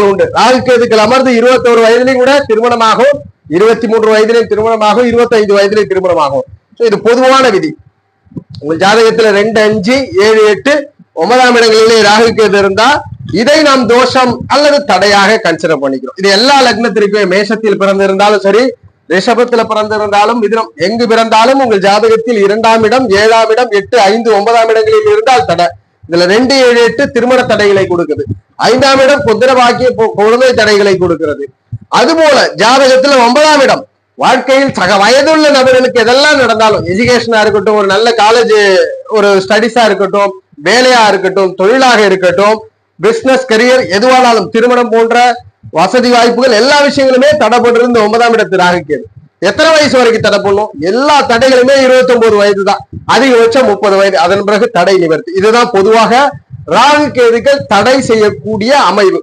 உண்டு. ராகு கேதுக்கள் அமர்ந்து 21 வயதிலையும் கூட திருமணமாகும், 23 வயதிலையும் திருமணமாகும், 25 வயதிலையும் திருமணமாகும். இது பொதுவான விதி. உங்கள் ஜாதகத்துல 2, 5, 7, 8, 9ஆம் இடங்களிலே ராகு கேது இருந்தா இதை நாம் தோஷம் அல்லது தடையாக கன்சிடர் பண்ணிக்கிறோம். இது எல்லா லக்னத்திற்குமே, மேஷத்தில் பிறந்திருந்தாலும் சரி, ரிஷபத்துல பிறந்திருந்தாலும், மிதுனம் எங்கு பிறந்தாலும் உங்கள் ஜாதகத்தில் 2ஆம் இடம், 7ஆம் இடம், 8, 5, 9ஆம் இடங்களில் இருந்தால் தடை. இதுல 2, 7, 8 திருமண தடைகளை கொடுக்குது. 5ஆம் இடம் புத்திர பாக்கிய குழந்தை தடைகளை கொடுக்கிறது. அதுபோல ஜாதகத்துல 9ஆம் இடம் வாழ்க்கையில் சக வயதுள்ள நபர்களுக்கு எதெல்லாம் நடந்தாலும், எஜுகேஷனா இருக்கட்டும், ஒரு நல்ல காலேஜ் ஒரு ஸ்டடிஸா இருக்கட்டும், வேலையா இருக்கட்டும், தொழிலாக இருக்கட்டும், பிசினஸ் கரியர் எதுவானாலும், திருமணம் போன்ற வசதி வாய்ப்புகள் எல்லா விஷயங்களுமே தடைப்பட்டிருந்து 9ஆம் இடத்து ராகு கேது. எத்தனை வயசு வரைக்கும் தடை பண்ணும்? எல்லா தடைகளுமே 29 வயது தான், அதிகபட்சம் 30 வயது. அதன் பிறகு தடை நிவர்த்தி. இதுதான் பொதுவாக ராகு கேதுக்கள் தடை செய்யக்கூடிய அமைவு.